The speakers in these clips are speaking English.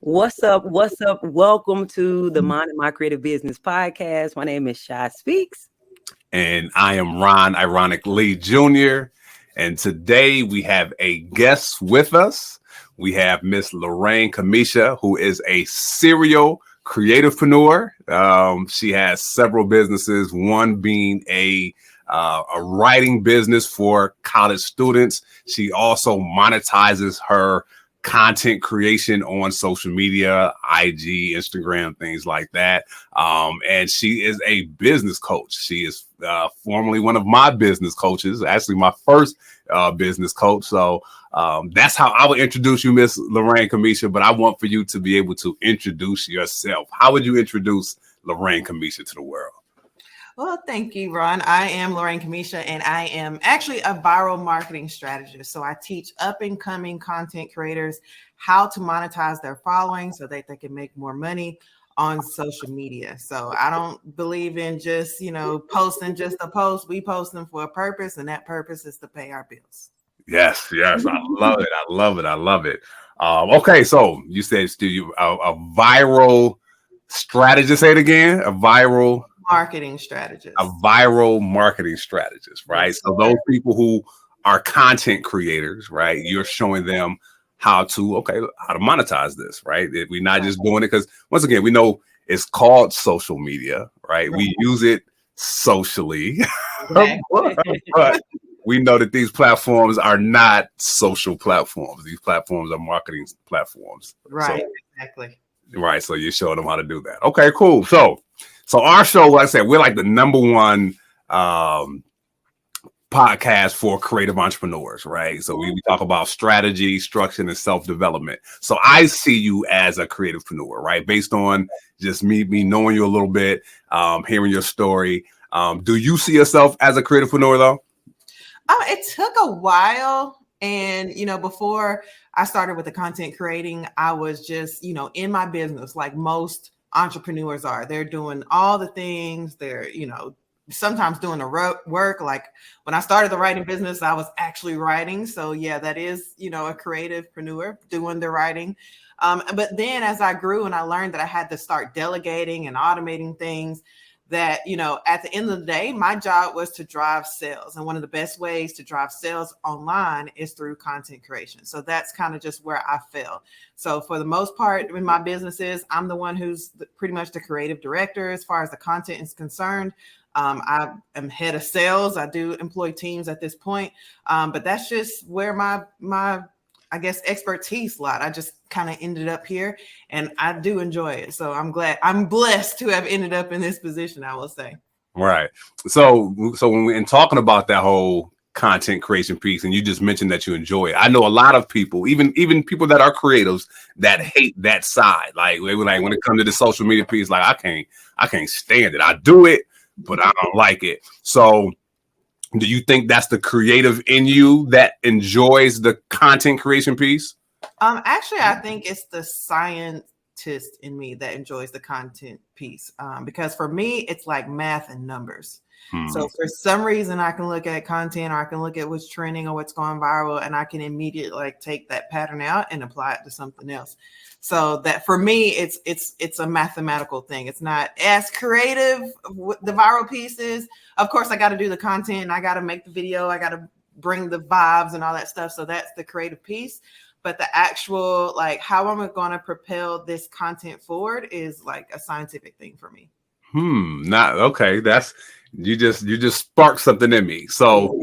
What's up? What's up? Welcome to the Mind of My Creative Business podcast. My name is Shy Speaks. And I am Ron Ironic Lee Jr. And today we have a guest with us. We have Miss Lorraine Kamesha, who is a serial creativepreneur. She has several businesses, one being a writing business for college students. She also monetizes her content creation on social media, IG, Instagram, things like that. And she is a business coach. She is formerly one of my business coaches, actually my first business coach. So that's how I would introduce you, Miss Lorraine Kamesha. But I want for you to be able to introduce yourself. How would you introduce Lorraine Kamesha to the world? Well, thank you, Ron. I am Lorraine Kamesha, and I am actually a viral marketing strategist. So I teach up-and-coming content creators how to monetize their following so that they can make more money on social media. So I don't believe in just, posting just a post. We post them for a purpose, and that purpose is to pay our bills. Yes. I love it. Okay, so you said a viral strategist. Say it again. A viral marketing strategist. A viral marketing strategist, right? Yes, so those people who are content creators, right? You're showing them how to monetize this, right? We're not just doing it because once again, we know it's called social media, right? We use it socially, but we know that these platforms are not social platforms. These platforms are marketing platforms. Right, so, exactly. Right. So you're showing them how to do that. Okay, cool. So our show, like I said, we're like the number one podcast for creative entrepreneurs, right? So we talk about strategy, structure, and self-development. So I see you as a creativepreneur, right? Based on just me knowing you a little bit, hearing your story. Do you see yourself as a creativepreneur though? It took a while. And, before I started with the content creating, I was just, in my business, like most entrepreneurs are. They're doing all the things. They're, sometimes doing the work. Like when I started the writing business, I was actually writing. So yeah, that is, a creativepreneur doing the writing. But then as I grew and I learned that I had to start delegating and automating things, that, at the end of the day, my job was to drive sales. And one of the best ways to drive sales online is through content creation. So that's kind of just where I fell. So for the most part in my businesses, I'm the one who's pretty much the creative director as far as the content is concerned. I am head of sales. I do employ teams at this point. But that's just where my I guess expertise lot. I just kind of ended up here and I do enjoy it. So I'm blessed to have ended up in this position, I will say. Right. So when we're talking about that whole content creation piece, and you just mentioned that you enjoy it, I know a lot of people, even people that are creatives, that hate that side. Like they were like, when it comes to the social media piece, like I can't stand it. I do it, but I don't like it. So do you think that's the creative in you that enjoys the content creation piece? Actually, I think it's the scientist in me that enjoys the content piece. Because for me, it's like math and numbers. So for some reason, I can look at content or I can look at what's trending or what's going viral, and I can immediately take that pattern out and apply it to something else. So that for me, it's a mathematical thing. It's not as creative. The viral piece is, of course, I got to do the content. I got to make the video. I got to bring the vibes and all that stuff. So that's the creative piece. But the actual, how am I going to propel this content forward is like a scientific thing for me. Not okay. That's you just sparked something in me. So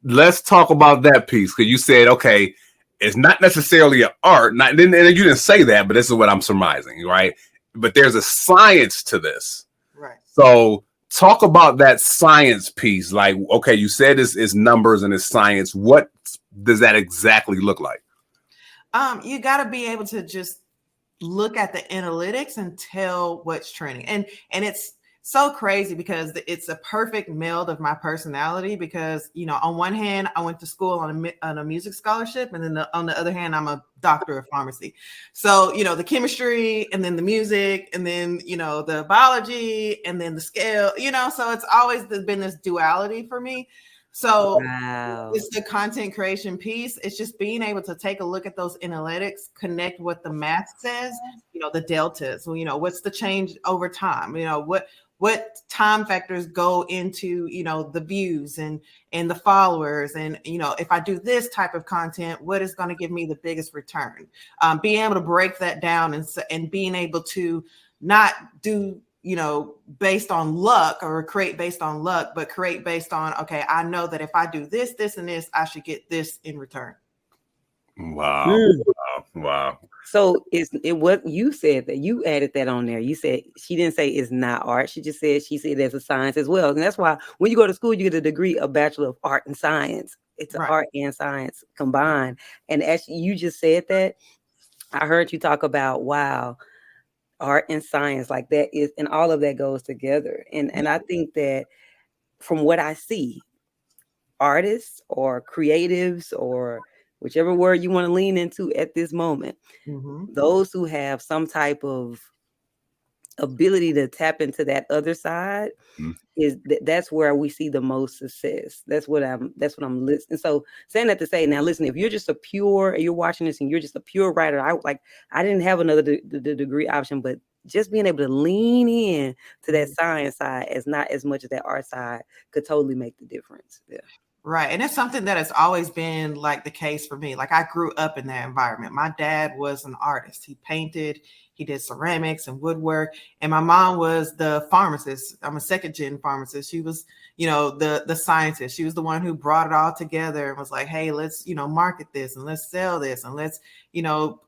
let's talk about that piece, because you said, okay, it's not necessarily an art. And you didn't say that, but this is what I'm surmising, right? But there's a science to this. Right. So talk about that science piece. Like, okay, you said it's numbers and it's science. What does that exactly look like? You got to be able to just look at the analytics and tell what's trending. And it's so crazy because it's a perfect meld of my personality because, on one hand, I went to school on a music scholarship, and then on the other hand, I'm a doctor of pharmacy. So, the chemistry and then the music and then, the biology and then the scale, so it's always been this duality for me. So Wow. it's the content creation piece. It's just being able to take a look at those analytics, connect what the math says, the deltas, what's the change over time, what time factors go into, the views and the followers. And, if I do this type of content, what is going to give me the biggest return? Being able to break that down and being able to not do based on luck or create based on luck, but create based on, okay, I know that if I do this, this, and this, I should get this in return. Wow. Wow. So what you said that you added that on there. You said she didn't say it's not art. She said there's a science as well. And that's why when you go to school, you get a degree, a Bachelor of Art and Science. It's an art and science combined. And as you just said that, I heard you talk about, wow, art and science, like that is, and all of that goes together. And I think that from what I see, artists or creatives or whichever word you want to lean into at this moment, those who have some type of ability to tap into that other side, that's where we see the most success. That's what I'm listening. So saying that to say, now listen, if you're just you're watching this and you're just a pure writer, I didn't have another degree option, but just being able to lean in to that science side as not as much as that art side could totally make the difference. Yeah. Right. And it's something that has always been like the case for me. Like I grew up in that environment. My dad was an artist. He painted, he did ceramics and woodwork. And my mom was the pharmacist. I'm a second gen pharmacist. She was, the scientist. She was the one who brought it all together and was like, hey, let's, market this and let's sell this and let's,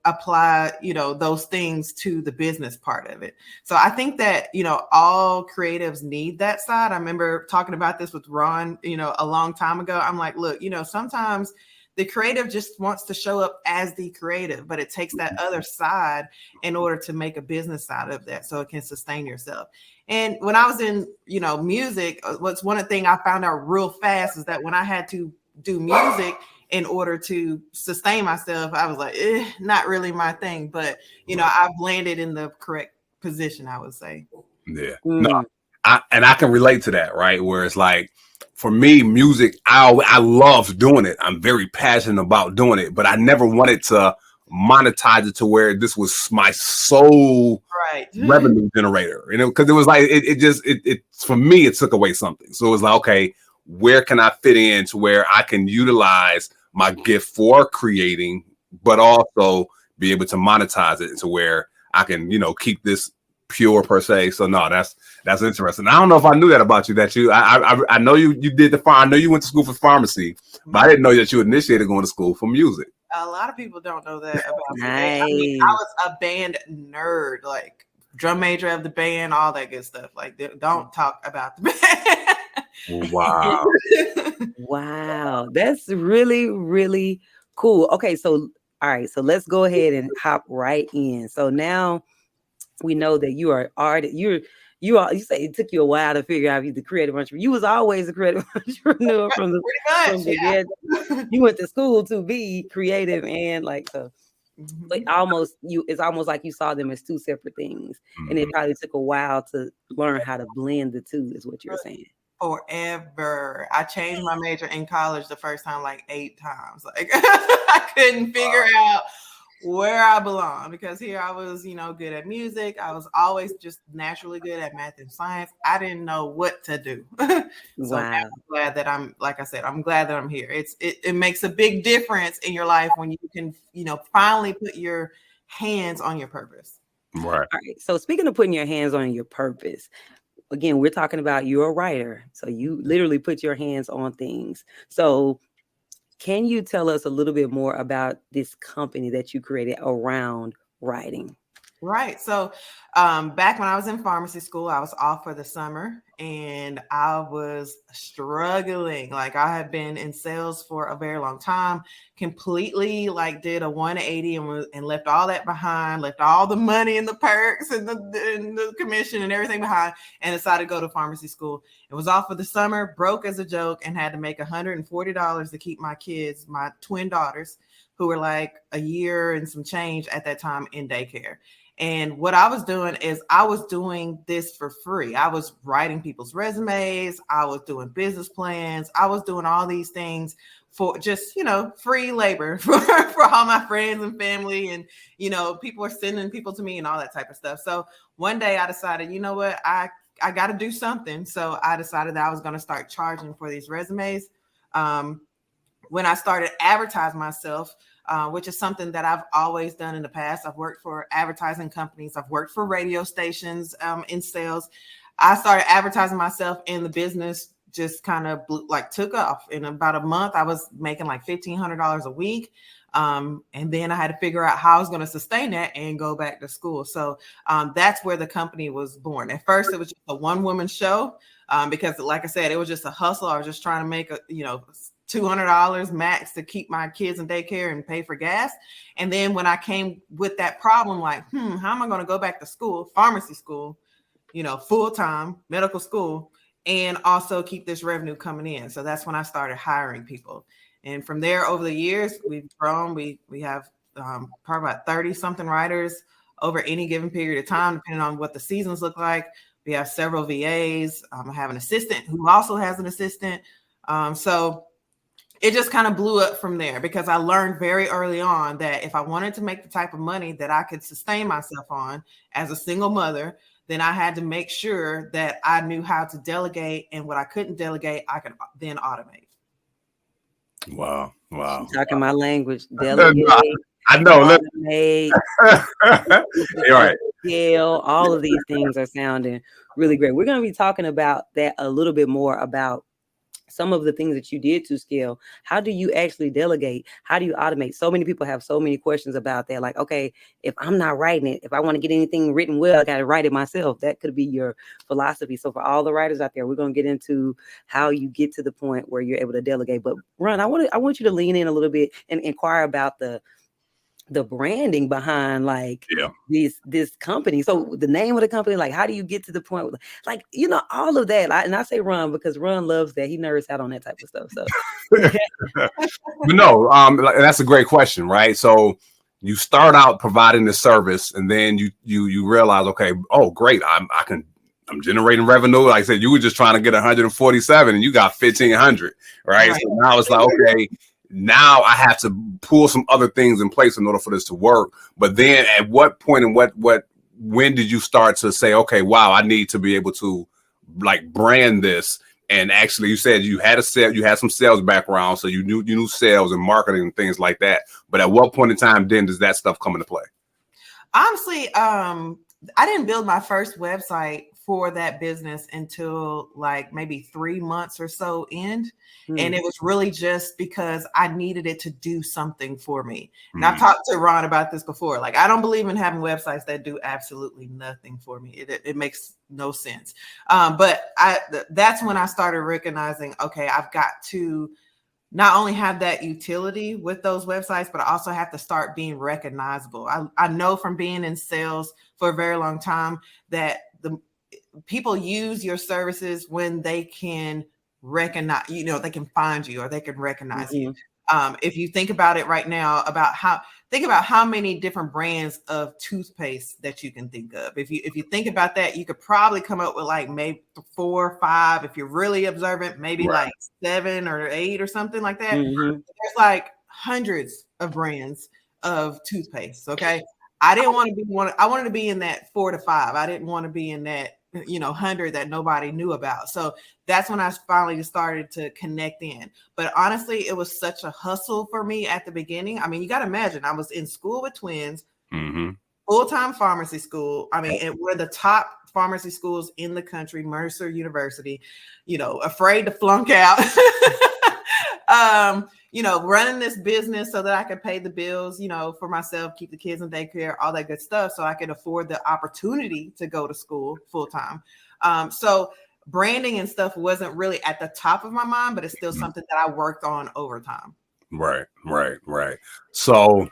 apply, those things to the business part of it. So I think that, all creatives need that side. I remember talking about this with Ron, a long time ago. I'm like, look, sometimes the creative just wants to show up as the creative, but it takes that other side in order to make a business out of that so it can sustain yourself. And when I was in, music, what's one thing I found out real fast is that when I had to do music in order to sustain myself, I was like, not really my thing. But, I've landed in the correct position, I would say. Yeah. No, I can relate to that, right? Where it's like, for me, music, I love doing it. I'm very passionate about doing it, but I never wanted to monetize it to where this was my sole revenue generator. Because it was like, it for me, it took away something. So it was like, okay, where can I fit in to where I can utilize my gift for creating, but also be able to monetize it to where I can, keep this pure per se. So no, that's interesting. I don't know if I knew that about you. That I know you did I know you went to school for pharmacy, but I didn't know that you initiated going to school for music. A lot of people don't know that about me. I mean, I was a band nerd, like drum major of the band, all that good stuff. Like don't talk about the band. Wow. Wow, that's really, really cool. Okay, so all right, so let's go ahead and hop right in. So now we know that you are artist. You say it took you a while to figure out the creative entrepreneur. You was always a creative entrepreneur from the you went to school to be creative and like so. But it's almost like you saw them as two separate things, and it probably took a while to learn how to blend the two. Is what you're saying? Forever. I changed my major in college the first time like 8 times. Like I couldn't figure out where I belong because here I was, good at music. I was always just naturally good at math and science. I didn't know what to do. So I'm glad that I'm glad that I'm here. It makes a big difference in your life when you can, finally put your hands on your purpose. Right. All right. So speaking of putting your hands on your purpose, again, we're talking about you're a writer. So you literally put your hands on things. So can you tell us a little bit more about this company that you created around writing? Right. So back when I was in pharmacy school, I was off for the summer and I was struggling. Like I had been in sales for a very long time, completely like did a 180 and left all that behind, left all the money and the perks and the commission and everything behind and decided to go to pharmacy school. It was off for the summer, broke as a joke and had to make $140 to keep my kids, my twin daughters, who were like a year and some change at that time in daycare. And what I was doing doing is I was doing this for free. I was writing people's resumes. I was doing business plans. I was doing all these things for just, free labor for all my friends and family. And, people are sending people to me and all that type of stuff. So one day I decided, you know what, I got to do something. So I decided that I was going to start charging for these resumes. When I started advertising myself, which is something that I've always done in the past. I've worked for advertising companies. I've worked for radio stations in sales. I started advertising myself, and the business just kind of took off. In about a month, I was making like $1,500 a week. And then I had to figure out how I was going to sustain that and go back to school. So that's where the company was born. At first, it was just a one-woman show because, like I said, it was just a hustle. I was just trying to make $200 max to keep my kids in daycare and pay for gas. And then when I came with that problem, how am I going to go back to school, pharmacy school, full-time medical school, and also keep this revenue coming in? So that's when I started hiring people. And from there, over the years, we've grown. We have probably about 30 something writers over any given period of time, depending on what the seasons look like. We have several VAs. I have an assistant who also has an assistant. So it just kind of blew up from there because I learned very early on that if I wanted to make the type of money that I could sustain myself on as a single mother, then I had to make sure that I knew how to delegate, and what I couldn't delegate, I could then automate. Wow. Talking my language. Delegate. I know. Automate. You're right. Scale. All of these things are sounding really great. We're going to be talking about that a little bit more, about some of the things that you did to scale. How do you actually delegate? How do you automate? So many people have so many questions about that. Like, okay, if I'm not writing it, if I want to get anything written well, I got to write it myself. That could be your philosophy. So for all the writers out there, we're going to get into how you get to the point where you're able to delegate. But Ron, I want you to lean in a little bit and inquire about the branding behind this company. So the name of the company, how do you get to the point with, all of that? And I say Ron because Ron loves that. He nerds out on that type of stuff. So, but no, that's a great question, right? So you start out providing the service, and then you realize, okay, oh great, I'm generating revenue. Like I said, you were just trying to get 147, and you got 1,500, right? So now it's like, okay. Now I have to pull some other things in place in order for this to work. But then at what point and when did you start to say, okay, wow, I need to be able to brand this? And actually, you said you had some sales background, so you knew sales and marketing and things like that. But at what point in time then does that stuff come into play? Honestly, I didn't build my first website for that business until maybe 3 months or so in. And it was really just because I needed it to do something for me. And I've talked to Ron about this before. I don't believe in having websites that do absolutely nothing for me. It makes no sense. But that's when I started recognizing, okay, I've got to not only have that utility with those websites, but I also have to start being recognizable. I know from being in sales for a very long time that the people use your services when they can recognize, they can find you or they can recognize you. If you think about it right now, think about how many different brands of toothpaste that you can think of. If you think about that, you could probably come up with maybe 4 or 5. If you're really observant, maybe 7 or 8 or something like that. There's hundreds of brands of toothpaste. Okay. I didn't want to be one. I wanted to be in that 4 to 5. I didn't want to be in that 100 that nobody knew about. So that's when I finally started to connect in. But honestly, it was such a hustle for me at the beginning. I mean, you got to imagine, I was in school with twins, full-time pharmacy school. I mean, we're the top pharmacy schools in the country, Mercer University, afraid to flunk out. Running this business so that I could pay the bills, for myself, keep the kids in daycare, all that good stuff. So I could afford the opportunity to go to school full time. So branding and stuff wasn't really at the top of my mind, but it's still something that I worked on over time. Right. So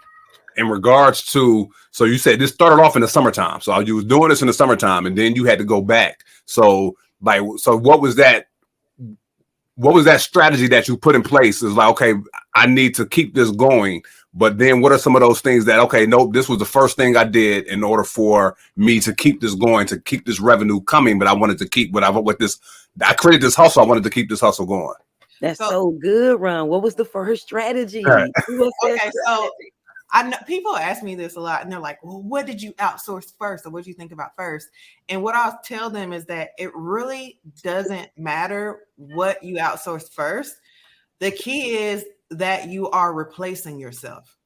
in regards to, so you said this started off in the summertime. So you was doing this in the summertime and then you had to go back. So what was that strategy that you put in place? Is okay, I need to keep this going, But then what are some of those things that, okay, nope, this was the first thing I did in order for me to keep this going, to keep this revenue coming, but I wanted to keep I created this hustle. I wanted to keep this hustle going. That's so good, Ron. What was the first strategy? Right. Okay, so I know people ask me this a lot, and they're like, well, what did you outsource first, or what did you think about first? And what I'll tell them is that it really doesn't matter what you outsource first. The key is that you are replacing yourself.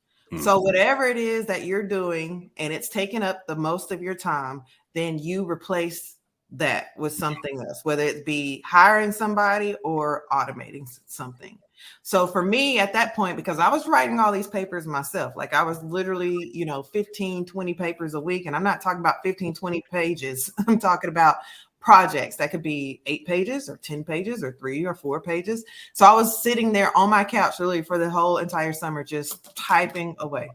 So whatever it is that you're doing and it's taking up the most of your time, then you replace that with something else, whether it be hiring somebody or automating something. So for me at that point, because I was writing all these papers myself, like I was literally, 15, 20 papers a week. And I'm not talking about 15, 20 pages. I'm talking about projects that could be 8 pages or 10 pages or 3 or 4 pages. So I was sitting there on my couch really for the whole entire summer, just typing away.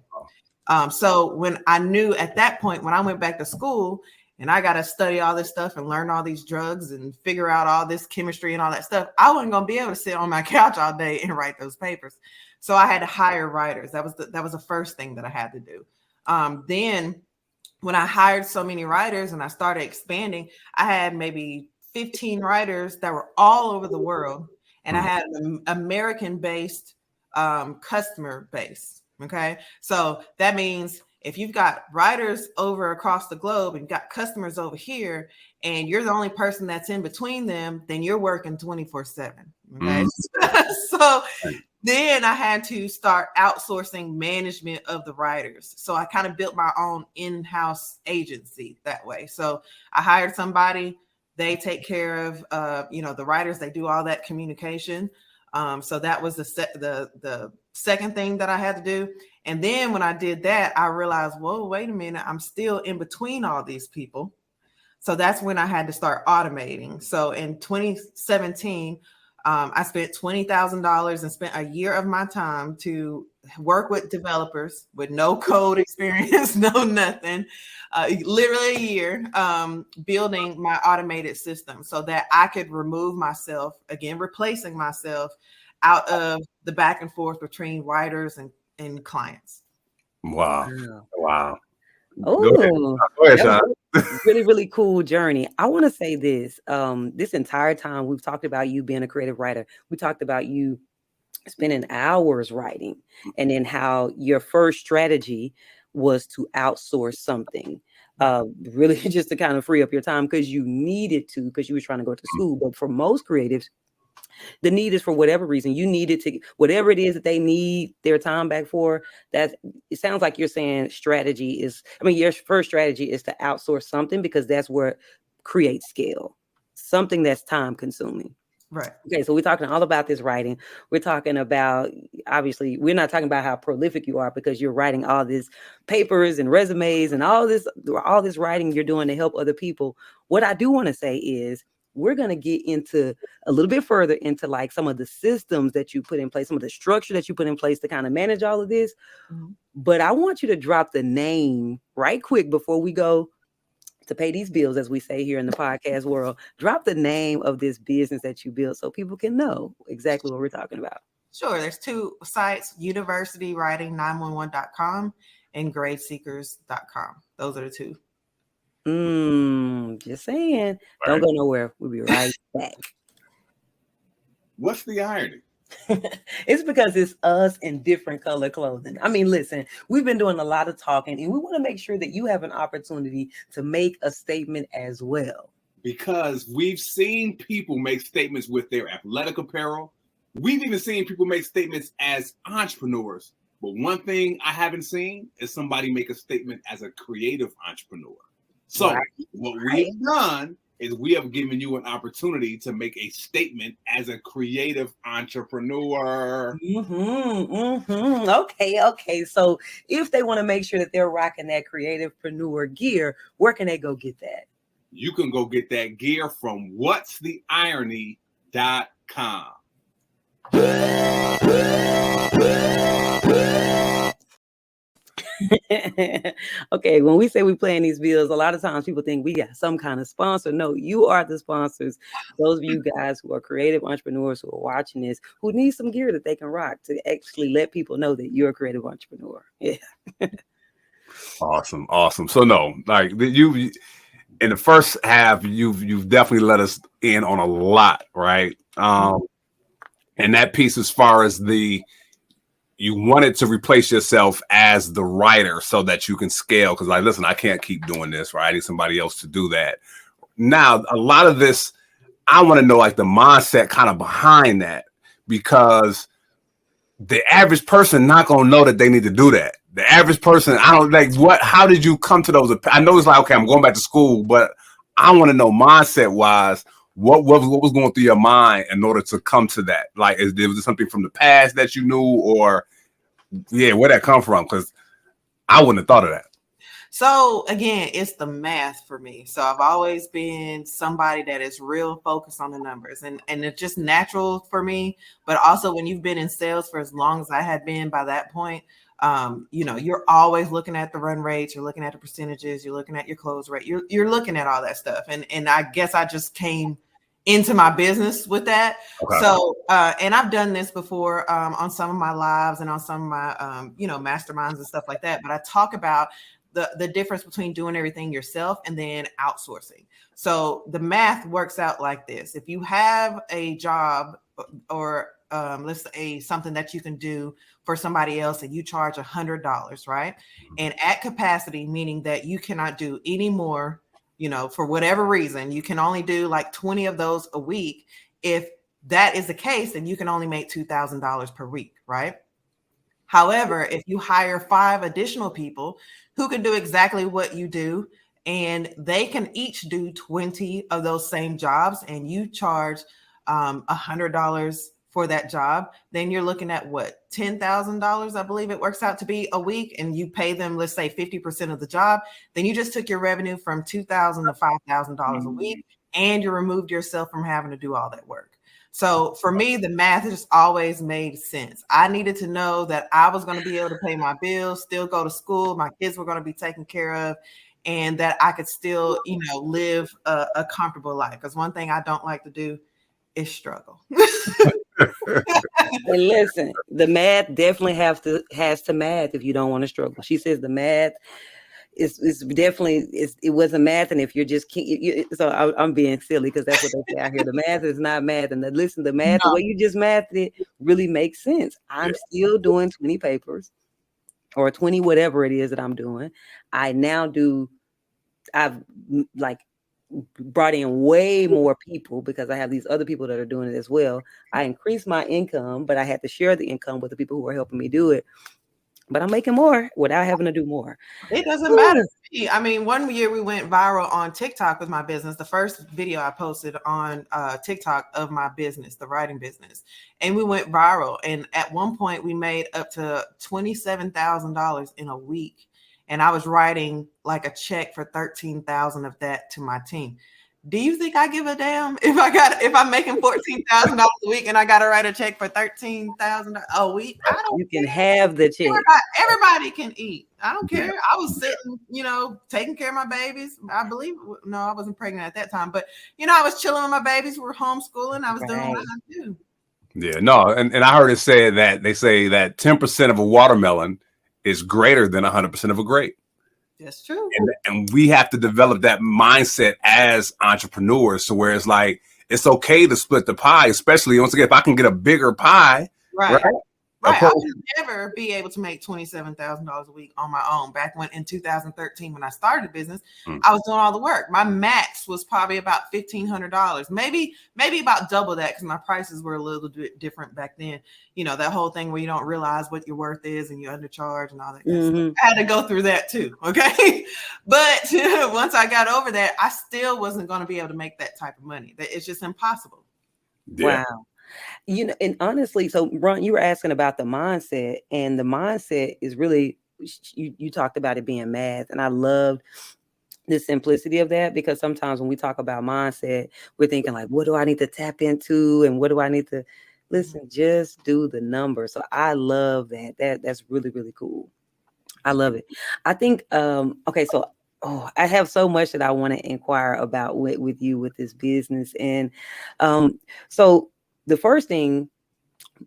So when I knew at that point, when I went back to school and I got to study all this stuff and learn all these drugs and figure out all this chemistry and all that stuff, I wasn't going to be able to sit on my couch all day and write those papers. So I had to hire writers. That was the first thing that I had to do. Then when I hired so many writers and I started expanding, I had maybe 15 writers that were all over the world. And I had an American-based customer base. Okay. So that means if you've got writers over across the globe and got customers over here, and you're the only person that's in between them, then you're working 24/7. Okay. So then I had to start outsourcing management of the writers. So I kind of built my own in-house agency that way. So I hired somebody, they take care of, the writers, they do all that communication. So that was the second thing that I had to do. And then when I did that, I realized, whoa, wait a minute, I'm still in between all these people. So that's when I had to start automating. So in 2017, I spent $20,000 and spent a year of my time to work with developers with no code experience, no nothing, literally a year, building my automated system so that I could remove myself, again, replacing myself out of the back and forth between writers and clients. Wow. Oh, Go ahead, Sean. Really, really cool journey. I want to say this. This entire time we've talked about you being a creative writer. We talked about you spending hours writing, and then how your first strategy was to outsource something. Really just to kind of free up your time because you needed to, because you were trying to go to school. But for most creatives, the need is for whatever reason you needed to, whatever it is that they need their time back for. That it sounds like you're saying strategy is, your first strategy is to outsource something because that's where creates scale, something that's time consuming. Right. Okay, so we're talking all about this writing. We're talking about, obviously, we're not talking about how prolific you are because you're writing all these papers and resumes and all this writing you're doing to help other people. What I do want to say is we're going to get into a little bit further into like some of the systems that you put in place, some of the structure that you put in place to kind of manage all of this. But I want you to drop the name right quick before we go to pay these bills, as we say here in the podcast world. Drop the name of this business that you built so people can know exactly what we're talking about. Sure. There's 2 sites, universitywriting911.com and gradeseekers.com. Those are the 2. Just saying. Don't go nowhere. We'll be right back. What's the irony? It's because it's us in different color clothing. Listen, we've been doing a lot of talking and we want to make sure that you have an opportunity to make a statement as well. Because we've seen people make statements with their athletic apparel. We've even seen people make statements as entrepreneurs. But one thing I haven't seen is somebody make a statement as a creative entrepreneur. So what we have done is we have given you an opportunity to make a statement as a creative entrepreneur. Okay. So if they want to make sure that they're rocking that creativepreneur gear, where can they go get that? You can go get that gear from whatstheirony.com. Okay, when we say we paying these bills, a lot of times people think we got some kind of sponsor. No, you are the sponsors. Those of you guys who are creative entrepreneurs who are watching this, who need some gear that they can rock to actually let people know that you're a creative entrepreneur. Yeah. Awesome. So no, like you in the first half, you've definitely let us in on a lot, right? And that piece, as far as you wanted to replace yourself as the writer so that you can scale. Because like, listen, I can't keep doing this, right? I need somebody else to do that. Now, a lot of this, I want to know like the mindset kind of behind that, because the average person not gonna know that they need to do that. The average person, I don't like what. How did you come to those? I know it's like, okay, I'm going back to school, but I want to know mindset wise, what was going through your mind in order to come to that? Like, was there something from the past that you knew, or where that come from? Because I wouldn't have thought of that. So again, it's the math for me. So I've always been somebody that is real focused on the numbers, and it's just natural for me. But also when you've been in sales for as long as I had been by that point, you're always looking at the run rates, you're looking at the percentages, you're looking at your close rate, you're looking at all that stuff. And I guess I just came into my business with that. Okay. So, and I've done this before on some of my lives and on some of my, masterminds and stuff like that. But I talk about the difference between doing everything yourself and then outsourcing. So the math works out like this. If you have a job or let's say something that you can do for somebody else and you charge $100, right? And at capacity, meaning that you cannot do any more, for whatever reason, you can only do like 20 of those a week. If that is the case, then you can only make $2,000 per week, right? However, if you hire 5 additional people who can do exactly what you do, and they can each do 20 of those same jobs, and you charge $100 for that job, then you're looking at what, $10,000, I believe it works out to be a week, and you pay them, let's say 50% of the job, then you just took your revenue from $2,000 to $5,000 a week, and you removed yourself from having to do all that work. So for me, the math just always made sense. I needed to know that I was going to be able to pay my bills, still go to school, my kids were going to be taken care of, and that I could still, live a comfortable life. Because one thing I don't like to do is struggle. And listen, the math definitely has to math if you don't want to struggle. She says the math it's definitely it wasn't math, and if you're just so I'm being silly because that's what they say out here. The math is not math, and the math, the way you just mathed it really makes sense. I'm still doing 20 papers or 20 whatever it is that I'm doing. I've like brought in way more people because I have these other people that are doing it as well. I increased my income, but I had to share the income with the people who are helping me do it. But I'm making more without having to do more. It doesn't matter to me. I mean, one year we went viral on TikTok with my business. The first video I posted on TikTok of my business, the writing business, and we went viral. And at one point we made up to $27,000 in a week. And I was writing like a check for $13,000 of that to my team. Do you think I give a damn if I'm making $14,000 a week and I got to write a check for $13,000 a week? I don't. You can have the check. Everybody can eat. I don't care. I was sitting, taking care of my babies. I believe. No, I wasn't pregnant at that time, but I was chilling with my babies. We were homeschooling. I was doing what I do. Yeah, no, and I heard it say that they say that 10% of a watermelon is greater than 100% of a grape. That's true. And we have to develop that mindset as entrepreneurs, so where it's like it's okay to split the pie, especially once again if I can get a bigger pie, right? I would never be able to make $27,000 a week on my own. Back when in 2013, when I started the business, I was doing all the work. My max was probably about $1,500, maybe about double that because my prices were a little bit different back then. That whole thing where you don't realize what your worth is and you undercharge and all that kind of stuff. I had to go through that too. Okay. But once I got over that, I still wasn't going to be able to make that type of money. It's just impossible. Yeah. Wow. And honestly, so Ron, you were asking about the mindset, and the mindset is really, you talked about it being math, and I loved the simplicity of that, because sometimes when we talk about mindset, we're thinking like, what do I need to tap into? And what do I need to listen? Just do the number. So I love that. That's really, really cool. I love it. I think, okay, so I have so much that I want to inquire about with you with this business. And so the first thing,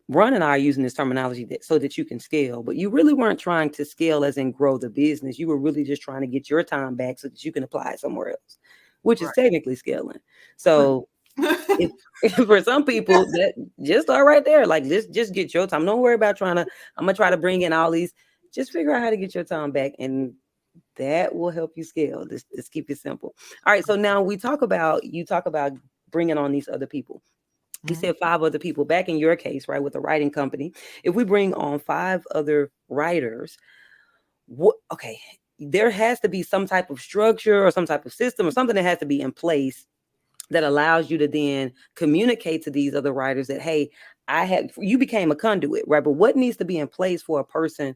Ron and I are using this terminology so that you can scale, but you really weren't trying to scale as in grow the business. You were really just trying to get your time back so that you can apply it somewhere else, which is technically scaling. So if for some people that just start right there, like just get your time. Don't worry about I'm gonna try to bring in all these. Just figure out how to get your time back, and that will help you scale. Just keep it simple. All right. So now you talk about bringing on these other people. You said 5 other people. Back in your case, right, with a writing company, if we bring on 5 other writers, okay, there has to be some type of structure or some type of system or something that has to be in place that allows you to then communicate to these other writers that, hey, you became a conduit, right? But what needs to be in place for a person,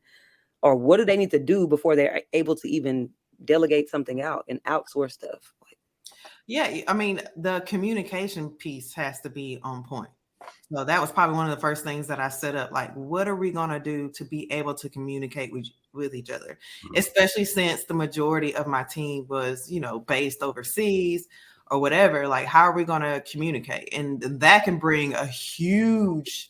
or what do they need to do before they're able to even delegate something out and outsource stuff? Yeah, I mean, the communication piece has to be on point. So that was probably one of the first things that I set up. Like, what are we going to do to be able to communicate with each other? Especially since the majority of my team was, based overseas or whatever. Like, how are we going to communicate? And that can bring a huge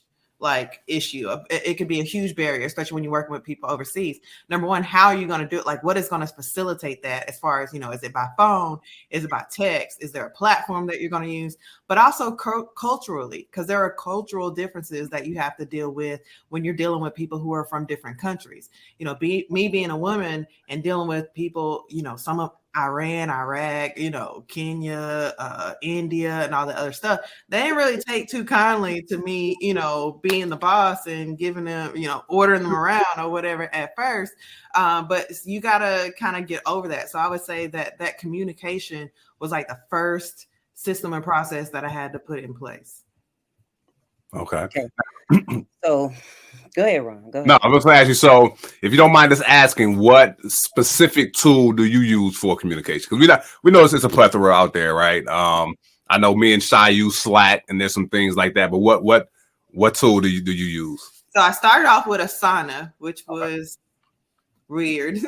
issue. It could be a huge barrier, especially when you're working with people overseas. Number one, how are you going to do it? Like, what is going to facilitate that as far as, is it by phone? Is it by text? Is there a platform that you're going to use? But also culturally, because there are cultural differences that you have to deal with when you're dealing with people who are from different countries. Me being a woman and dealing with people, some of Iran, Iraq, Kenya, India, and all the other stuff. They didn't really take too kindly to me, being the boss and giving them, ordering them around or whatever at first. But you got to kind of get over that. So I would say that communication was like the first system and process that I had to put in place. Okay. So go ahead, Ron. Go ahead. No, I'm going to ask you. So, if you don't mind us asking, what specific tool do you use for communication? Because we know it's a plethora out there, right? I know me and Shy use Slack, and there's some things like that. But what tool do you use? So I started off with Asana, which was weird.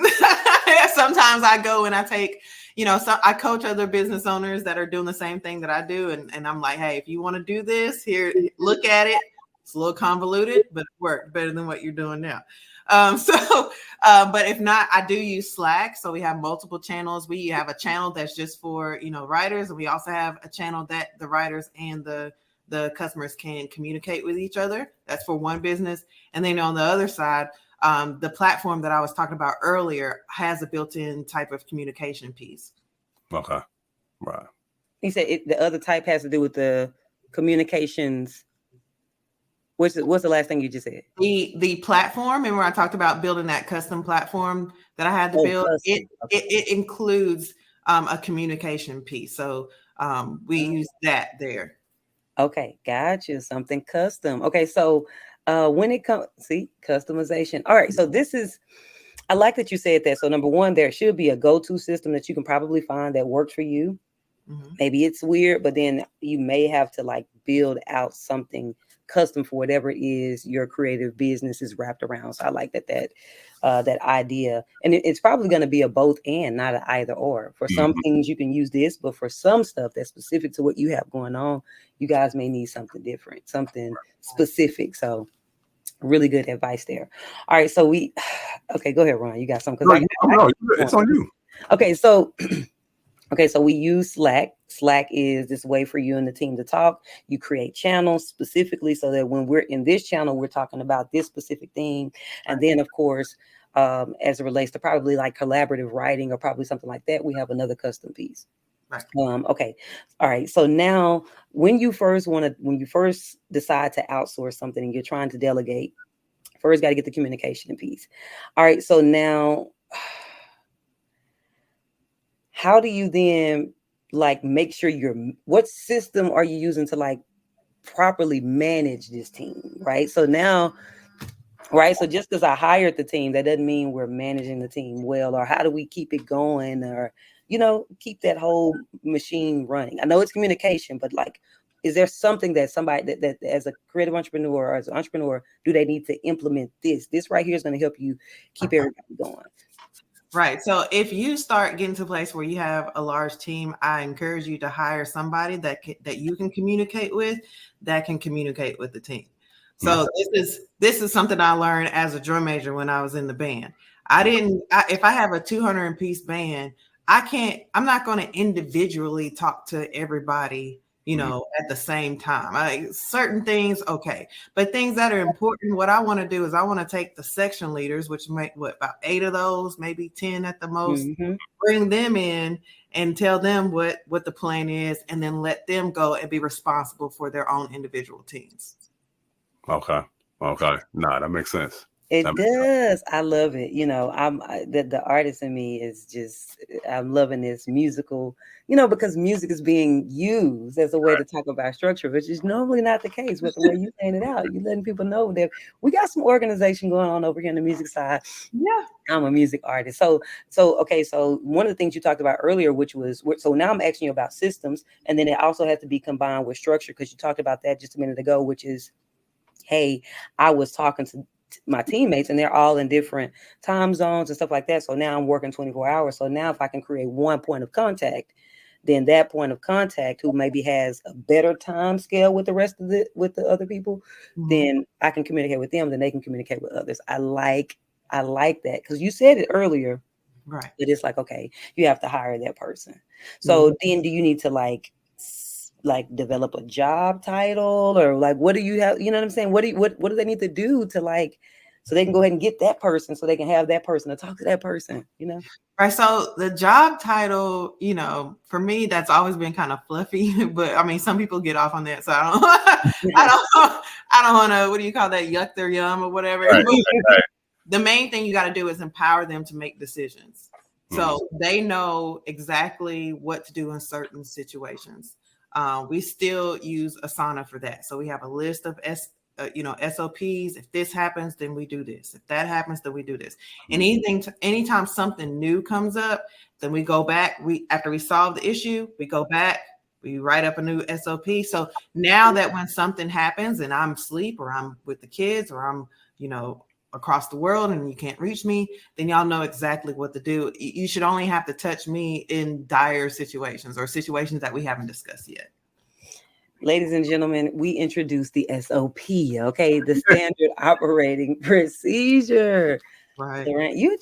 Sometimes I go and I take, I coach other business owners that are doing the same thing that I do, and I'm like, hey, if you want to do this, here, look at it. It's a little convoluted, but it worked better than what you're doing now. But if not, I do use Slack. So we have multiple channels. We have a channel that's just for, writers. And we also have a channel that the writers and the customers can communicate with each other. That's for one business. And then on the other side, the platform that I was talking about earlier has a built-in type of communication piece. Okay. Right. You said the other type has to do with the communications. What's the last thing you just said? The platform, and when I talked about building that custom platform that I had to build, it includes a communication piece. So we use that there. Okay, gotcha. Something custom. Okay, so when it comes, customization. All right, so I like that you said that. So number one, there should be a go-to system that you can probably find that works for you. Maybe it's weird, but then you may have to build out something custom for whatever it is your creative business is wrapped around. So I like that idea, and it's probably going to be a both and, not an either or. For some things you can use this, but for some stuff that's specific to what you have going on, you guys may need something different, something specific. So really good advice there. All right, so okay, go ahead, Ron. You got something? No, it's on you. Okay, so we use Slack. Slack is this way for you and the team to talk. You create channels specifically so that when we're in this channel, we're talking about this specific thing. And then, of course, as it relates to probably collaborative writing or probably something like that, we have another custom piece. Right. Okay. All right. So now when you first decide to outsource something and you're trying to delegate, first got to get the communication piece. All right. So now, how do you then make sure what system are you using to properly manage this team? Right. So now, so just because I hired the team, that doesn't mean we're managing the team well, or how do we keep it going, or, keep that whole machine running? I know it's communication, but is there something that somebody that as a creative entrepreneur or as an entrepreneur, do they need to implement this? This right here is going to help you keep everybody going. Right. So if you start getting to a place where you have a large team, I encourage you to hire somebody that you can communicate with, that can communicate with the team. So this is something I learned as a drum major when I was in the band. If I have a 200-piece band, I'm not going to individually talk to everybody, at the same time. Certain things, okay. But things that are important, what I want to do is I want to take the section leaders, which make about 8 of those, maybe 10 at the most, bring them in and tell them what the plan is, and then let them go and be responsible for their own individual teams. Okay. No, that makes sense. It does. I love it. The artist in me is just, I'm loving this musical, because music is being used as a way to talk about structure, which is normally not the case with the way you paint it out. You're letting people know that we got some organization going on over here on the music side. Yeah. I'm a music artist. So one of the things you talked about earlier, which was, so now I'm asking you about systems, and then it also has to be combined with structure, because you talked about that just a minute ago, which is, hey, I was talking to my teammates and they're all in different time zones and stuff like that. So now I'm working 24 hours. So now if I can create one point of contact, then that point of contact who maybe has a better time scale with the other people, then I can communicate with them, then they can communicate with others. I like that, because you said it earlier, right? But it's like, okay, you have to hire that person. So then do you need to like develop a job title, or like, what do you have? You know what I'm saying? What do they need to do to like, so they can go ahead and get that person, so they can have that person to talk to that person, Right. So the job title, for me, that's always been kind of fluffy, but I mean, some people get off on that. So I don't want to, what do you call that? Yuck their yum or whatever. Right. The main thing you got to do is empower them to make decisions. So they know exactly what to do in certain situations. We still use Asana for that. So we have a list of SOPs. If this happens, then we do this. If that happens, then we do this. And anytime something new comes up, then we go back. After we solve the issue, we go back, we write up a new SOP. So now that when something happens and I'm asleep, or I'm with the kids, or I'm, across the world and you can't reach me, then y'all know exactly what to do. You should only have to touch me in dire situations, or situations that we haven't discussed yet. Ladies and gentlemen, we introduced the SOP, okay? The standard operating procedure. Right. Lorraine, you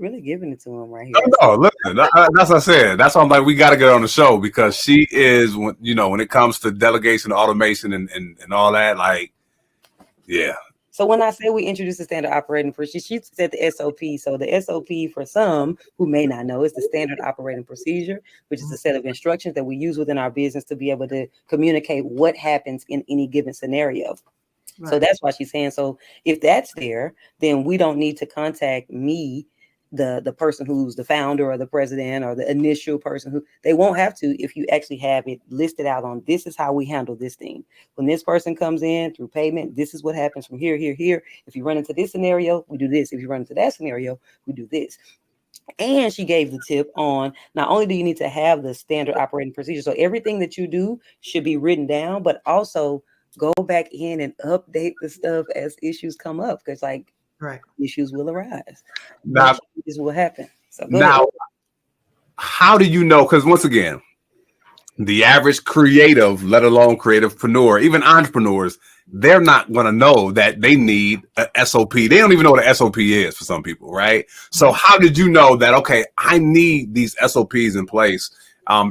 really giving it to him right here. No, listen, that's what I said. That's why I'm like, we got to get her on the show, because she is, when it comes to delegation, automation, and all that, like, yeah. So when I say we introduce the standard operating procedure, she said the SOP. So the SOP, for some who may not know, is the standard operating procedure, which is a set of instructions that we use within our business to be able to communicate what happens in any given scenario. Right. So that's why she's saying, so if that's there, then we don't need to contact me, the person who's the founder or the president or the initial person, who they won't have to if you actually have it listed out on, this is how we handle this thing. When this person comes in through payment, this is what happens from here. If you run into this scenario, we do this. If you run into that scenario, we do this. And she gave the tip on, not only do you need to have the standard operating procedure, so everything that you do should be written down, but also go back in and update the stuff as issues come up, because like, right, issues will arise. Now, this will happen. So now, how do you know? Because once again, the average creative, let alone creativepreneur, even entrepreneurs, they're not going to know that they need a SOP. They don't even know what an SOP is for some people, right? So how did you know that, okay, I need these SOPs in place?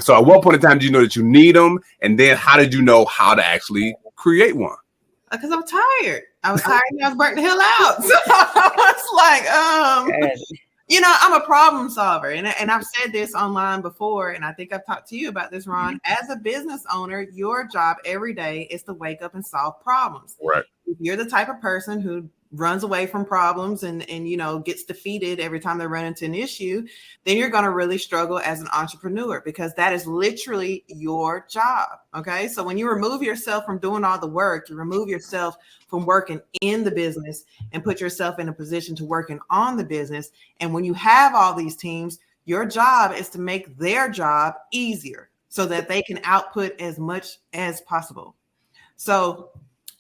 So at what point in time did you know that you need them? And then how did you know how to actually create one? Because I'm tired. I was tired and I was burnt the hell out. So I was like, I'm a problem solver. And I've said this online before, and I think I've talked to you about this, Ron. As a business owner, your job every day is to wake up and solve problems. Right. If you're the type of person who runs away from problems and gets defeated every time they run into an issue, then you're going to really struggle as an entrepreneur, because that is literally your job. Okay. So when you remove yourself from doing all the work, you remove yourself from working in the business and put yourself in a position to working on the business. And when you have all these teams, your job is to make their job easier. so that they can output as much as possible. So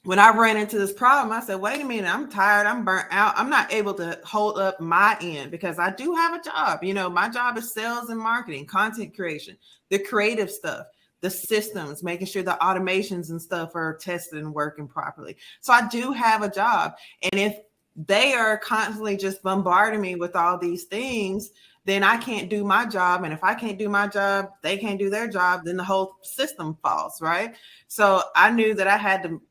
when I ran into this problem, I said, wait a minute, I'm tired, I'm burnt out. I'm not able to hold up my end because I do have a job. You know, my job is sales and marketing, content creation, the creative stuff, the systems, making sure the automations and stuff are tested and working properly. So I do have a job. And if they are constantly just bombarding me with all these things, then I can't do my job. And if I can't do my job, they can't do their job, then the whole system falls, right? So I knew that I had to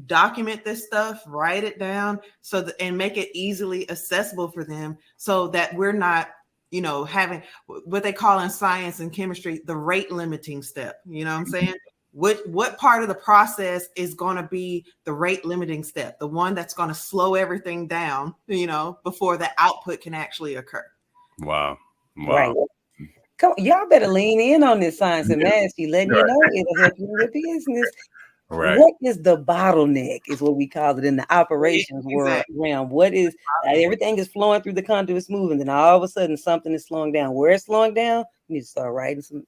document this stuff, write it down so that, and make it easily accessible for them so that we're not, you know, having what they call in science and chemistry, the rate limiting step. You know what I'm saying? What part of the process is going to be the rate limiting step, the one that's going to slow everything down, you know, before the output can actually occur. Wow. Right. Come, y'all better lean in on this science and math. She letting you know it'll help you in your business. Right. What is the bottleneck is what we call it in the operations world realm. What is everything is flowing through the conduit smooth, and then all of a sudden something is slowing down. Where it's slowing down, you need to start writing some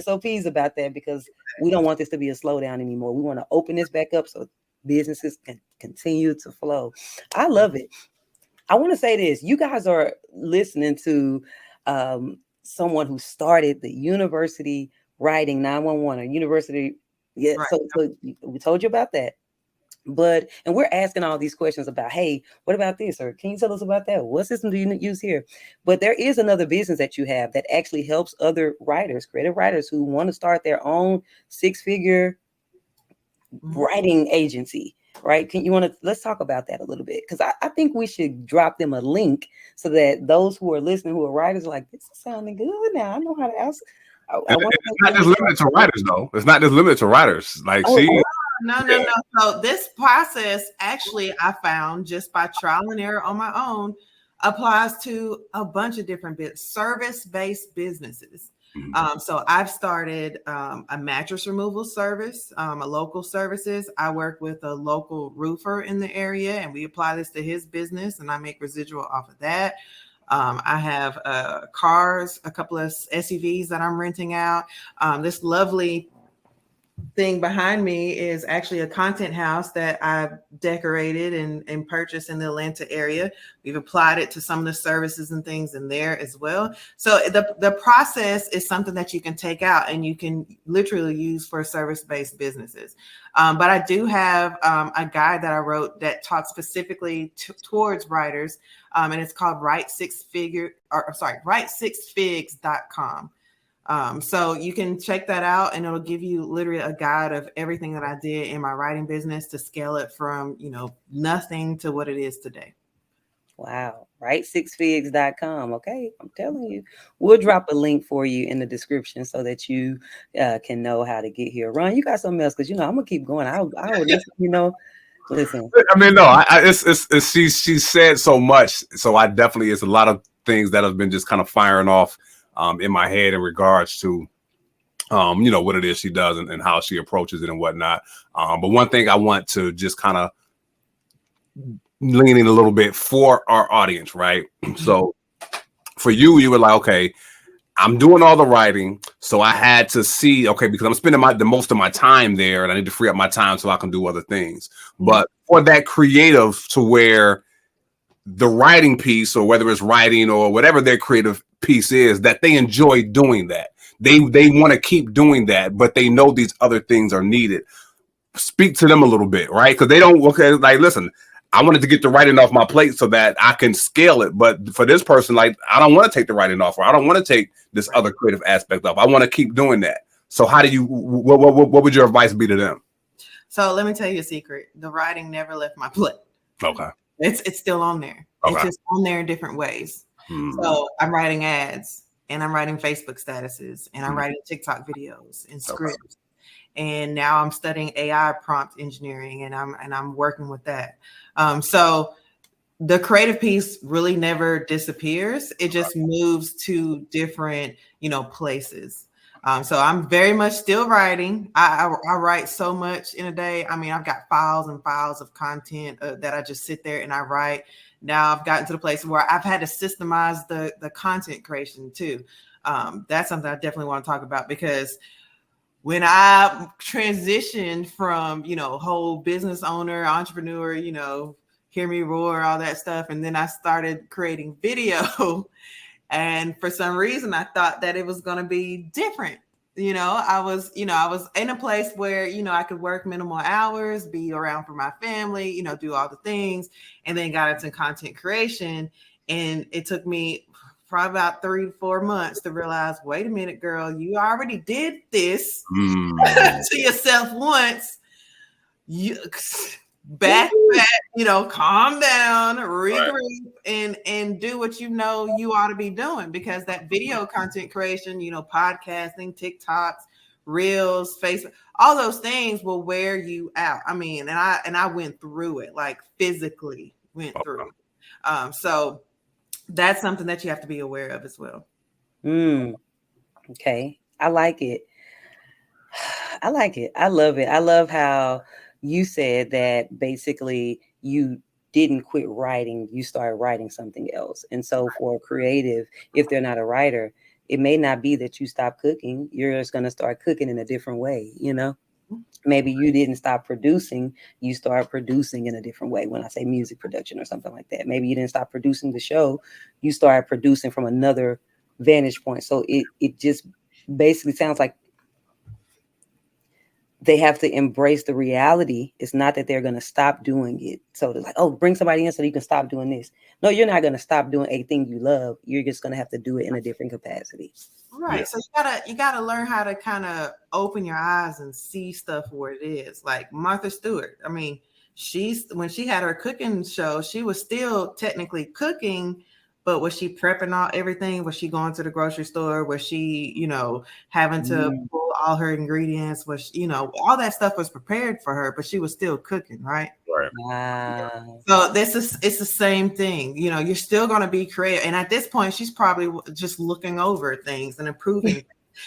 SOPs about that, because we don't want this to be a slowdown anymore. We want to open this back up so businesses can continue to flow. I love it. I want to say this. You guys are listening to someone who started the University Writing 911 or University. Yeah. Right. So we told you about that. And we're asking all these questions about, hey, what about this? Or can you tell us about that? What system do you use here? But there is another business that you have that actually helps other writers, creative writers who want to start their own 6-figure writing agency, right? Let's talk about that a little bit, because I think we should drop them a link so that those who are listening, who are writers, are like, this is sounding good now. I know how to ask. It's not just limited to writers, though. It's not just limited to writers. Like, No. So this process, actually, I found just by trial and error on my own, applies to a bunch of different service-based businesses. So I've started a mattress removal service, a local services. I work with a local roofer in the area, and we apply this to his business, and I make residual off of that. I have cars, a couple of SUVs that I'm renting out. This lovely thing behind me is actually a content house that I've decorated and purchased in the Atlanta area. We've applied it to some of the services and things in there as well. So the process is something that you can take out and you can literally use for service-based businesses. But I do have a guide that I wrote that talks specifically towards writers, and it's called write6figs.com. So you can check that out, and it'll give you literally a guide of everything that I did in my writing business to scale it from, nothing to what it is today. Wow. Write6figs.com. Okay. I'm telling you, we'll drop a link for you in the description so that you can know how to get here. Ron, you got something else? Because, I'm going to keep going. I would listen, I mean, no, it's she said so much. So I definitely, it's a lot of things that have been just kind of firing off in my head in regards to, what it is she does and how she approaches it and whatnot. But one thing I want to just kind of lean in a little bit for our audience, right? So for you were like, okay, I'm doing all the writing. So I had to see, okay, because I'm spending the most of my time there and I need to free up my time so I can do other things. But for that creative to where the writing piece, or whether it's writing or whatever their creative piece is, that they enjoy doing that. They want to keep doing that, but they know these other things are needed. Speak to them a little bit, right? Because they don't, listen, I wanted to get the writing off my plate so that I can scale it. But for this person, I don't want to take the writing off, or I don't want to take this other creative aspect off. I want to keep doing that. So how do you, what would your advice be to them? So let me tell you a secret. The writing never left my plate. Okay. It's still on there. Okay. It's just on there in different ways. So I'm writing ads, and I'm writing Facebook statuses, and I'm writing TikTok videos and scripts. Okay. And now I'm studying AI prompt engineering, and I'm working with that. So the creative piece really never disappears. It just moves to different, places. So I'm very much still writing. I write so much in a day. I mean, I've got files and files of content that I just sit there and I write. Now I've gotten to the place where I've had to systemize the content creation too. That's something I definitely want to talk about, because when I transitioned from, whole business owner, entrepreneur, hear me roar, all that stuff, and then I started creating video. And for some reason, I thought that it was going to be different. I was in a place where, I could work minimal hours, be around for my family, do all the things, and then got into content creation. And it took me probably about 3 to 4 months to realize, wait a minute, girl, you already did this to yourself once. You back, calm down, regroup, and do what you ought to be doing, because that video content creation, podcasting, TikToks, Reels, Facebook, all those things will wear you out. I mean, and I went through it, like physically went through it. So that's something that you have to be aware of as well. Okay. I like it. I like it. I love it. I love how you said that basically you didn't quit writing, you started writing something else. And so for a creative, if they're not a writer, it may not be that you stop cooking. You're just going to start cooking in a different way, Maybe you didn't stop producing, you start producing in a different way. When I say music production or something like that, maybe you didn't stop producing the show, you started producing from another vantage point. So it just basically sounds like they have to embrace the reality. It's not that they're going to stop doing it. So they're like, oh, bring somebody in so you can stop doing this. No, you're not going to stop doing a thing you love. You're just going to have to do it in a different capacity. Right. Yeah. So you gotta learn how to kind of open your eyes and see stuff where it is. Like Martha Stewart. I mean, when she had her cooking show, she was still technically cooking, but was she prepping everything? Was she going to the grocery store? Was she, having to pull all her ingredients? Was, all that stuff was prepared for her, but she was still cooking, right? Right. Wow. So it's the same thing. You're still going to be creative. And at this point, she's probably just looking over things and improving.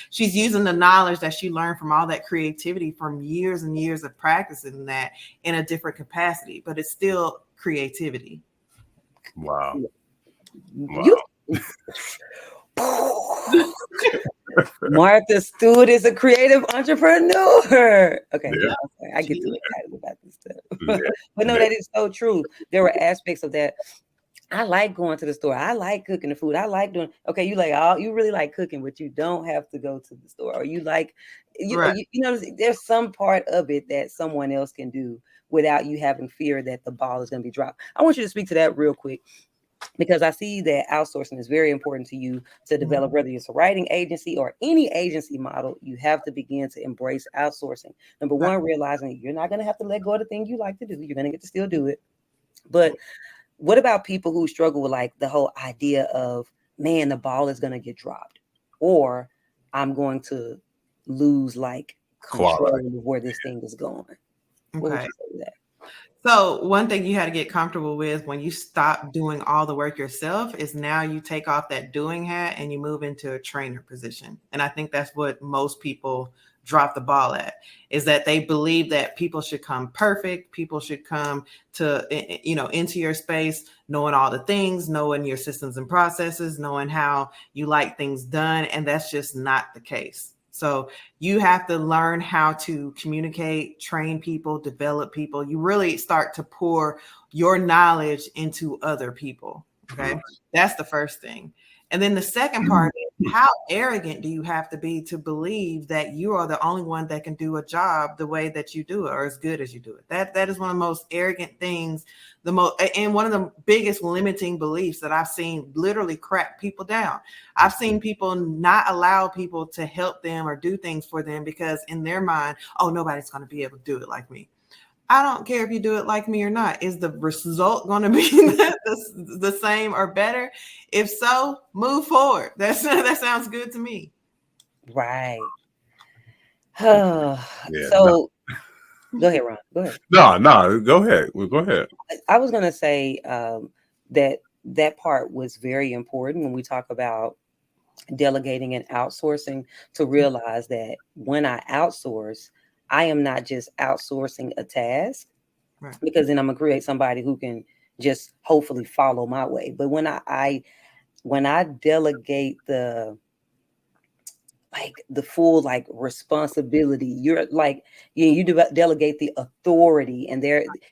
She's using the knowledge that she learned from all that creativity from years and years of practicing that in a different capacity, but it's still creativity. Wow. Martha Stewart is a creative entrepreneur. Okay, yeah. I get too excited about this stuff. But no, that is so true. There were aspects of that. I like going to the store. I like cooking the food. I like doing. Okay, you really like cooking, but you don't have to go to the store. Or you like, there's some part of it that someone else can do without you having fear that the ball is going to be dropped. I want you to speak to that real quick, because I see that outsourcing is very important to you to develop, whether it's a writing agency or any agency model. You have to begin to embrace outsourcing. Number one, realizing you're not going to have to let go of the thing you like to do. You're going to get to still do it. But what about people who struggle with like the whole idea of, man, the ball is going to get dropped, or I'm going to lose like control of where this thing is going? What would you say to that? So one thing you had to get comfortable with when you stop doing all the work yourself is now you take off that doing hat and you move into a trainer position. And I think that's what most people drop the ball at, is that they believe that people should come perfect. People should come to, into your space, knowing all the things, knowing your systems and processes, knowing how you like things done. And that's just not the case. So you have to learn how to communicate, train people, develop people. You really start to pour your knowledge into other people. Okay. That's the first thing. And then the second part is, how arrogant do you have to be to believe that you are the only one that can do a job the way that you do it, or as good as you do it? That is one of the most arrogant things, and one of the biggest limiting beliefs that I've seen literally crack people down. I've seen people not allow people to help them or do things for them because in their mind, oh, nobody's going to be able to do it like me. I don't care if you do it like me or not. Is the result going to be the same or better? If so, move forward. That sounds good to me. Right. So go ahead, Ron. Go ahead. No, go ahead. Well, go ahead. I was going to say that part was very important when we talk about delegating and outsourcing, to realize that when I outsource, I am not just outsourcing a task, right, because then I'm gonna create somebody who can just hopefully follow my way. But when I delegate the like the full like responsibility. You're like you delegate the authority, and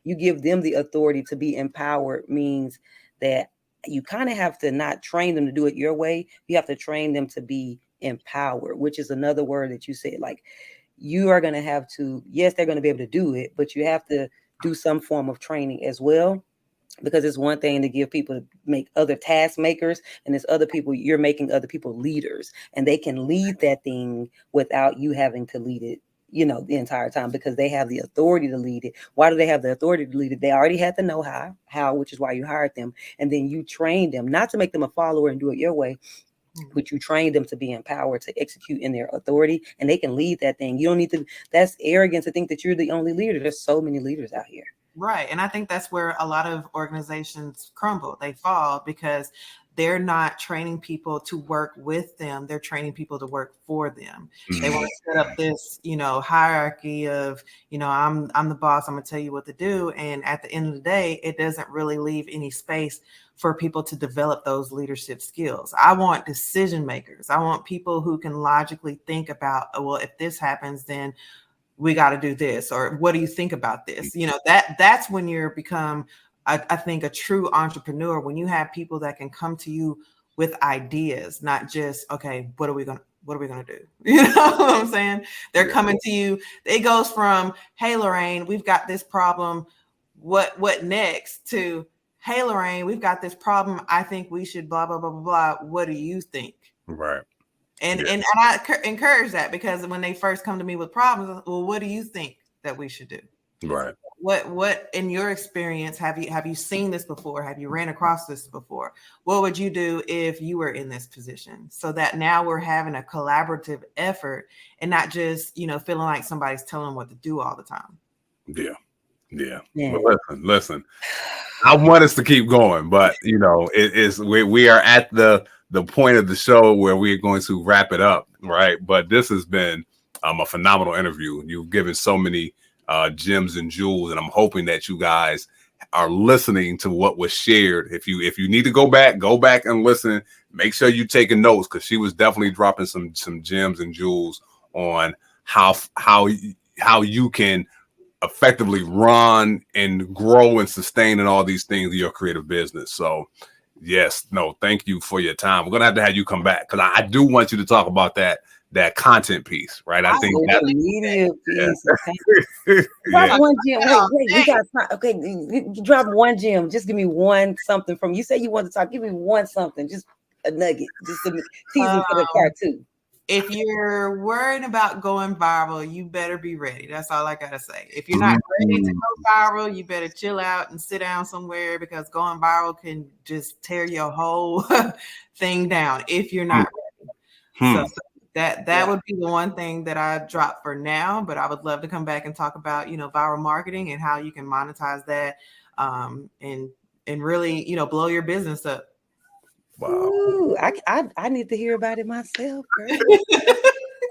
you give them the authority to be empowered. Means that you kind of have to not train them to do it your way. You have to train them to be empowered, which is another word that you said. Like you are going to have to, yes, they're going to be able to do it, but you have to do some form of training as well. Because it's one thing to give people to make other task makers, and it's other people, you're making other people leaders, and they can lead that thing without you having to lead it, the entire time, because they have the authority to lead it. Why do they have the authority to lead it? They already had the know-how, which is why you hired them. And then you train them, not to make them a follower and do it your way, but you train them to be empowered to execute in their authority, and they can lead that thing. You don't need to, that's arrogant to think that you're the only leader. There's so many leaders out here. Right. And I think that's where a lot of organizations crumble. They fall because they're not training people to work with them. They're training people to work for them. They want to set up this, hierarchy of, I'm the boss. I'm going to tell you what to do. And at the end of the day, it doesn't really leave any space for people to develop those leadership skills. I want decision makers. I want people who can logically think about, well, if this happens, then we got to do this, or what do you think about this? That's when you become, I think, a true entrepreneur, when you have people that can come to you with ideas, not just, okay, what are we going to do? You know what I'm saying? They're coming to you. It goes from, hey, Lorraine, we've got this problem. What next? To, hey, Lorraine, we've got this problem. I think we should blah, blah, blah, blah, blah. What do you think? Right. And I encourage that, because when they first come to me with problems, well, what do you think that we should do? Right. What in your experience have you seen this before? Have you ran across this before? What would you do if you were in this position? So that now we're having a collaborative effort and not just, feeling like somebody's telling them what to do all the time. Yeah. Well, listen. I want us to keep going, but we are at the point of the show where we're going to wrap it up, right? But this has been a phenomenal interview. You've given so many gems and jewels, and I'm hoping that you guys are listening to what was shared. If you need to go back and listen. Make sure you're taking notes, because she was definitely dropping some gems and jewels on how you can effectively run and grow and sustain and all these things in your creative business. So thank you for your time. We're gonna have you come back, because I do want you to talk about that content piece, right? I think that's the media piece. Drop one gem. Wait, we got time. Okay, drop one gem. Just give me one something from you. Say you want to talk. Give me one something, just a nugget, just to tease them for the part two. If you're worried about going viral, you better be ready. That's all I gotta say. If you're not ready to go viral, you better chill out and sit down somewhere, because going viral can just tear your whole thing down if you're not ready. So that would be the one thing that I drop for now. But I would love to come back and talk about viral marketing and how you can monetize that, and really blow your business up. Wow. Ooh, I need to hear about it myself, girl.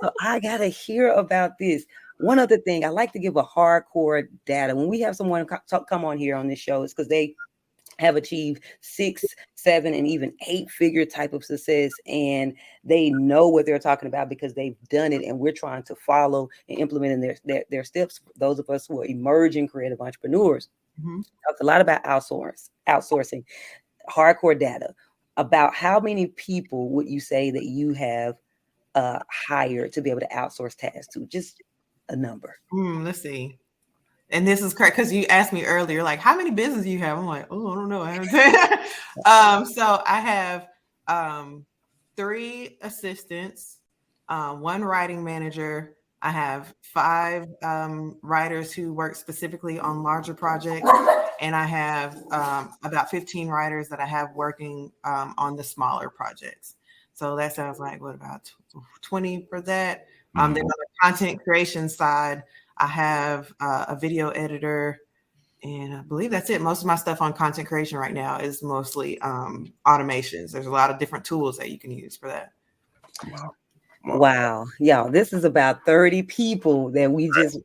So I gotta hear about this. One other thing, I like to give a hardcore data. When we have someone come on here on this show, it's because they have achieved 6, 7, and even 8-figure type of success, and they know what they're talking about because they've done it, and we're trying to follow and implement in their steps. Those of us who are emerging creative entrepreneurs. Talked a lot about outsourcing, hardcore data. About how many people would you say that you have hired to be able to outsource tasks to? Just a number. Let's see. And this is correct, because you asked me earlier, like, how many businesses you have? I'm like, oh, I don't know. So I have 3 assistants, 1 writing manager. I have 5 writers who work specifically on larger projects. And I have about 15 writers that I have working on the smaller projects. So that sounds like, what, about 20 for that? Then on the content creation side, I have a video editor, and I believe that's it. Most of my stuff on content creation right now is mostly automations. There's a lot of different tools that you can use for that. Wow. Wow. Y'all, this is about 30 people that we just,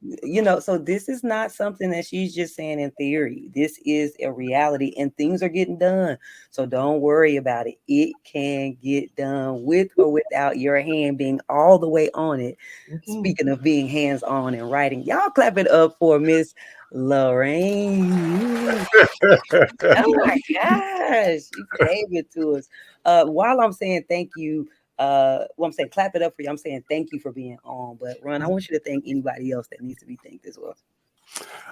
so this is not something that she's just saying in theory. This is a reality and things are getting done. So don't worry about it. It can get done with or without your hand being all the way on it. Speaking of being hands on and writing, y'all clap it up for Miss Lorraine. Oh my gosh, you gave it to us. While I'm saying thank you, I'm saying clap it up for you. I'm saying thank you for being on. But Ron, I want you to thank anybody else that needs to be thanked as well.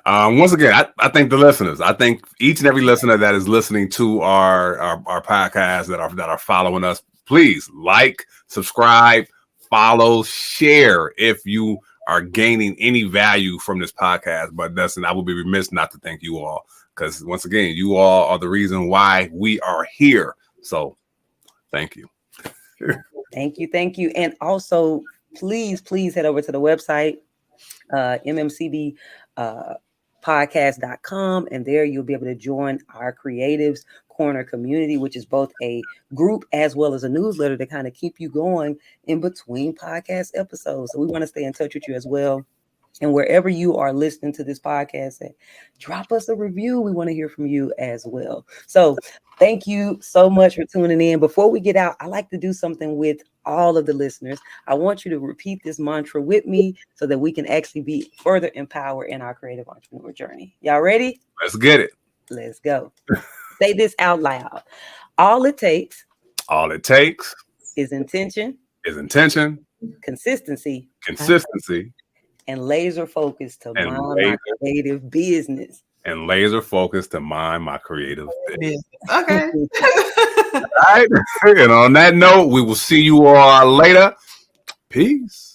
Once again, I thank the listeners. I thank each and every listener that is listening to our podcast, that are following us. Please like, subscribe, follow, share if you are gaining any value from this podcast. But I would be remiss not to thank you all, because once again, you all are the reason why we are here. So thank you. Thank you. And also, please head over to the website, MMCB podcast.com, and there you'll be able to join our Creatives Corner community, which is both a group as well as a newsletter to kind of keep you going in between podcast episodes. So we want to stay in touch with you as well. And wherever you are listening to this podcast, drop us a review. We want to hear from you as well. So thank you so much for tuning in. Before we get out, I like to do something with all of the listeners. I want you to repeat this mantra with me so that we can actually be further empowered in our creative entrepreneur journey. Y'all ready? Let's get it. Let's go. Say this out loud. All it takes is intention, consistency, and laser focus to mind my creative business. And laser focus to mind my creative business. Okay. All right. And on that note, we will see you all later. Peace.